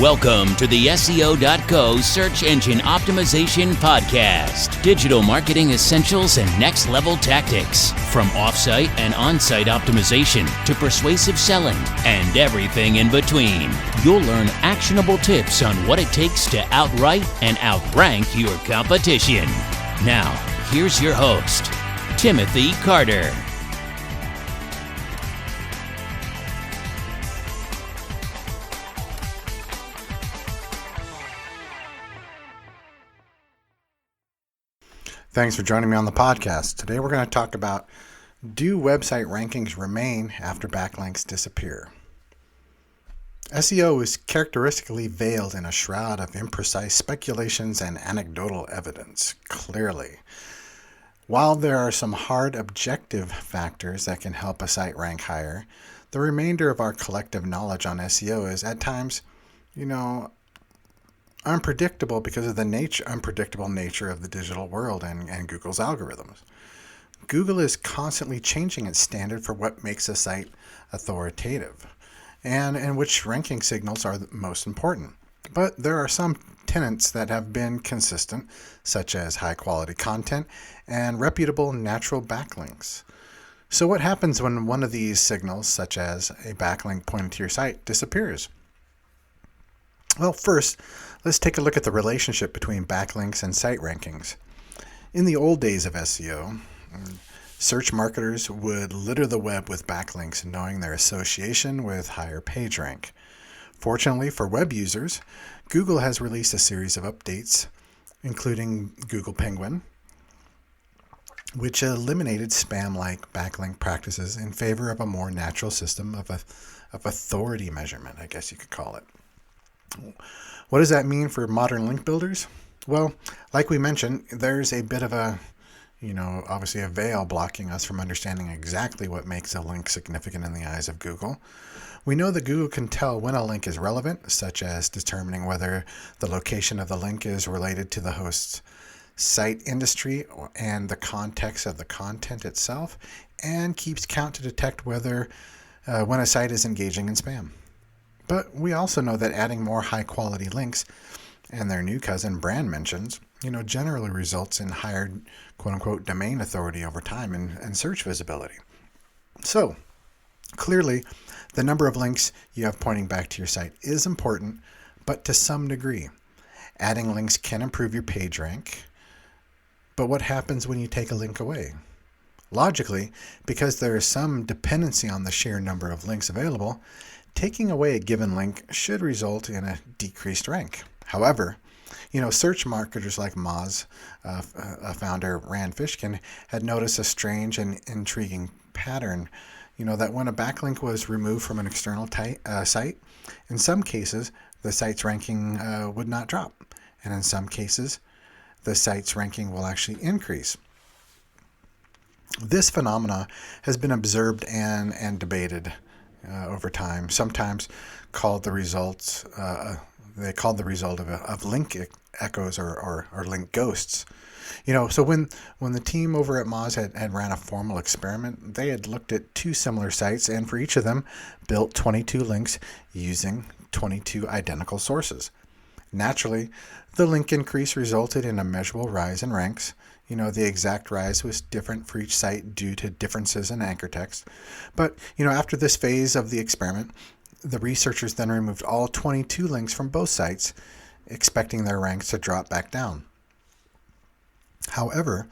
Welcome to the SEO.co Search Engine Optimization Podcast. Digital marketing essentials and next level tactics. From offsite and on-site optimization to persuasive selling and everything in between. You'll learn actionable tips on what it takes to outright and outrank your competition. Now, here's your host, Timothy Carter. Thanks for joining me on the podcast. Today we're going to talk about, do website rankings remain after backlinks disappear? SEO is characteristically veiled in a shroud of imprecise speculations and anecdotal evidence, clearly. While there are some hard objective factors that can help a site rank higher, the remainder of our collective knowledge on SEO is at times, unpredictable because of the unpredictable nature of the digital world and Google's algorithms. Google is constantly changing its standard for what makes a site authoritative and which ranking signals are the most important. But there are some tenets that have been consistent, such as high quality content and reputable natural backlinks. So what happens when one of these signals, such as a backlink pointing to your site, disappears? Well, first, let's take a look at the relationship between backlinks and site rankings. In the old days of SEO, search marketers would litter the web with backlinks knowing their association with higher page rank. Fortunately for web users, Google has released a series of updates, including Google Penguin, which eliminated spam-like backlink practices in favor of a more natural system of authority measurement, I guess you could call it. What does that mean for modern link builders? Well, like we mentioned, there's a bit of obviously a veil blocking us from understanding exactly what makes a link significant in the eyes of Google. We know that Google can tell when a link is relevant, such as determining whether the location of the link is related to the host's site industry and the context of the content itself, and keeps count to detect whether when a site is engaging in spam. But we also know that adding more high-quality links and their new cousin brand mentions, generally results in higher, quote-unquote, domain authority over time and search visibility. So, clearly, the number of links you have pointing back to your site is important, but to some degree. Adding links can improve your page rank, but what happens when you take a link away? Logically, because there is some dependency on the sheer number of links available, taking away a given link should result in a decreased rank. However, search marketers like Moz founder Rand Fishkin had noticed a strange and intriguing pattern, that when a backlink was removed from an external site, in some cases, the site's ranking would not drop. And in some cases, the site's ranking will actually increase. This phenomena has been observed and debated over time, sometimes called the result of link echoes or link ghosts. So when the team over at Moz had ran a formal experiment, they had looked at two similar sites and for each of them built 22 links using 22 identical sources. Naturally, the link increase resulted in a measurable rise in ranks. The exact rise was different for each site due to differences in anchor text. But, after this phase of the experiment, the researchers then removed all 22 links from both sites, expecting their ranks to drop back down. However,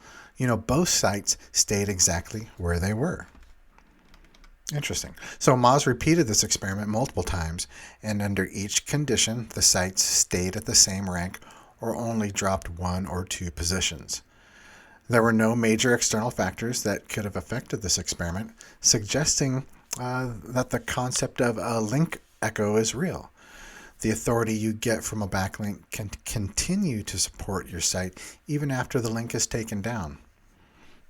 both sites stayed exactly where they were. Interesting. So Moz repeated this experiment multiple times, and under each condition, the sites stayed at the same rank or only dropped 1 or 2 positions. There were no major external factors that could have affected this experiment, suggesting that the concept of a link echo is real. The authority you get from a backlink can continue to support your site even after the link is taken down.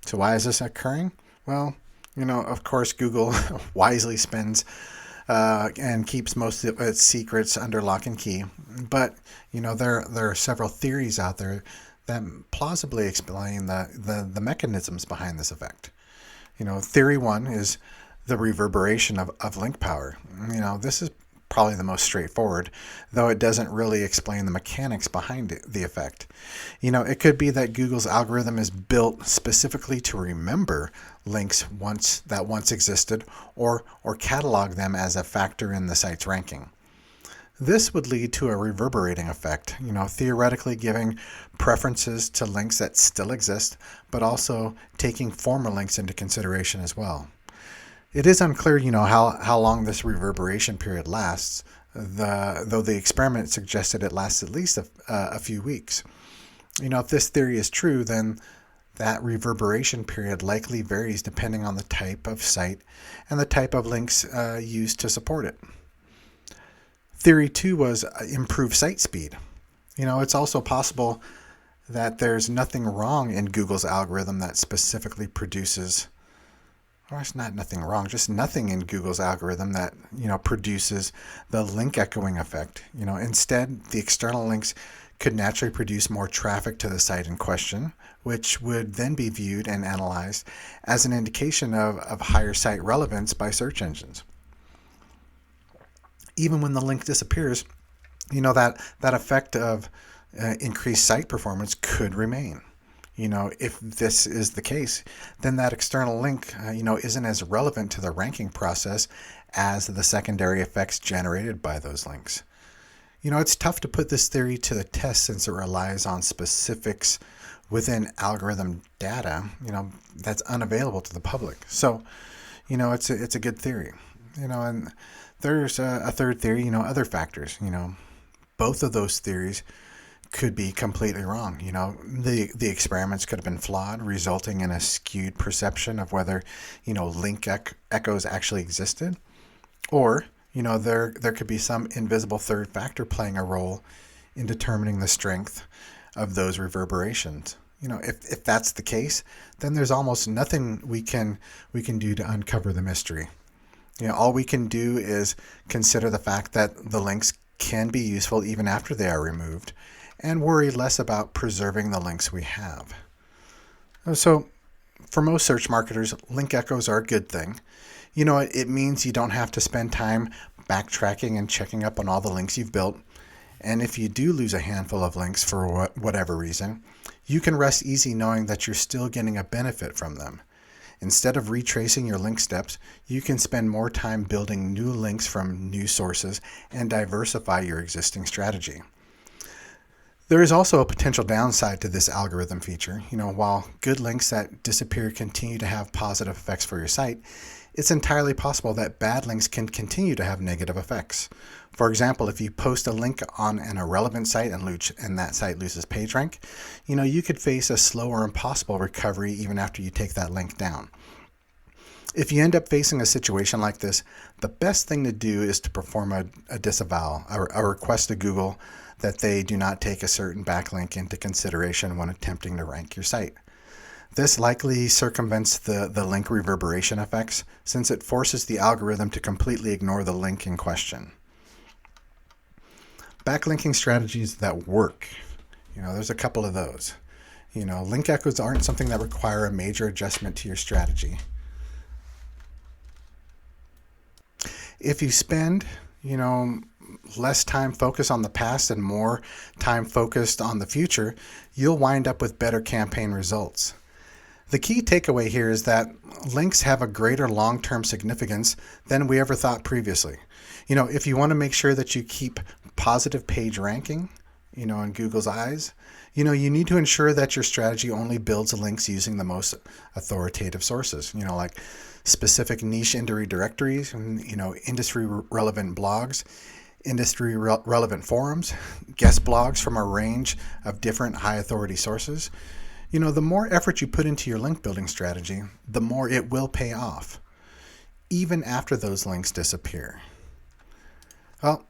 So why is this occurring? Well, of course, Google wisely spends and keeps most of its secrets under lock and key. But, there are several theories out there that plausibly explain the mechanisms behind this effect. Theory one is the reverberation of link power. This is probably the most straightforward, though it doesn't really explain the mechanics behind the effect. It could be that Google's algorithm is built specifically to remember links that once existed or catalog them as a factor in the site's ranking. This would lead to a reverberating effect, theoretically giving preferences to links that still exist, but also taking former links into consideration as well. It is unclear, how long this reverberation period lasts, though the experiment suggested it lasts at least a few weeks. If this theory is true, then that reverberation period likely varies depending on the type of site and the type of links used to support it. Theory 2 was improve site speed. It's also possible that there's nothing wrong in Google's algorithm that specifically produces, or it's not nothing wrong, just nothing in Google's algorithm that, produces the link echoing effect. Instead, the external links could naturally produce more traffic to the site in question, which would then be viewed and analyzed as an indication of higher site relevance by search engines. Even when the link disappears, that effect of increased site performance could remain. If this is the case, then that external link, isn't as relevant to the ranking process as the secondary effects generated by those links. It's tough to put this theory to the test since it relies on specifics within algorithm data, that's unavailable to the public. So, it's a good theory, and there's a third theory, other factors, both of those theories could be completely wrong. The experiments could have been flawed, resulting in a skewed perception of whether, link echoes actually existed, or, there could be some invisible third factor playing a role in determining the strength of those reverberations. If that's the case, then there's almost nothing we can do to uncover the mystery. All we can do is consider the fact that the links can be useful even after they are removed, and worry less about preserving the links we have. So, for most search marketers, link echoes are a good thing. It means you don't have to spend time backtracking and checking up on all the links you've built. And if you do lose a handful of links for whatever reason, you can rest easy knowing that you're still getting a benefit from them. Instead of retracing your link steps, you can spend more time building new links from new sources and diversify your existing strategy. There is also a potential downside to this algorithm feature. While good links that disappear continue to have positive effects for your site, it's entirely possible that bad links can continue to have negative effects. For example, if you post a link on an irrelevant site and that site loses PageRank, you could face a slow or impossible recovery even after you take that link down. If you end up facing a situation like this, the best thing to do is to perform a disavowal, a request to Google that they do not take a certain backlink into consideration when attempting to rank your site. This likely circumvents the link reverberation effects, since it forces the algorithm to completely ignore the link in question. Backlinking strategies that work. There's a couple of those. Link echoes aren't something that require a major adjustment to your strategy. If you spend, less time focused on the past and more time focused on the future, you'll wind up with better campaign results. The key takeaway here is that links have a greater long-term significance than we ever thought previously. If you want to make sure that you keep positive page ranking, in Google's eyes, you need to ensure that your strategy only builds links using the most authoritative sources, like specific niche industry directories, industry relevant blogs, industry relevant forums, guest blogs from a range of different high authority sources. The more effort you put into your link building strategy, the more it will pay off, even after those links disappear. Well,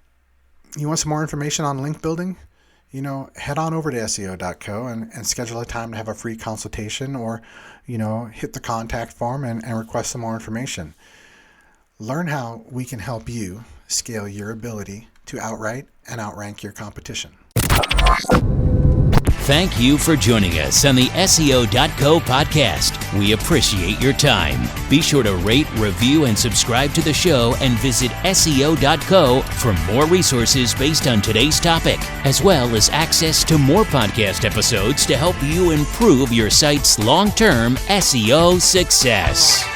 you want some more information on link building? Head on over to SEO.co and schedule a time to have a free consultation, or, hit the contact form and request some more information. Learn how we can help you scale your ability to outright and outrank your competition. Thank you for joining us on the SEO.co podcast. We appreciate your time. Be sure to rate, review, and subscribe to the show, and visit SEO.co for more resources based on today's topic, as well as access to more podcast episodes to help you improve your site's long-term SEO success.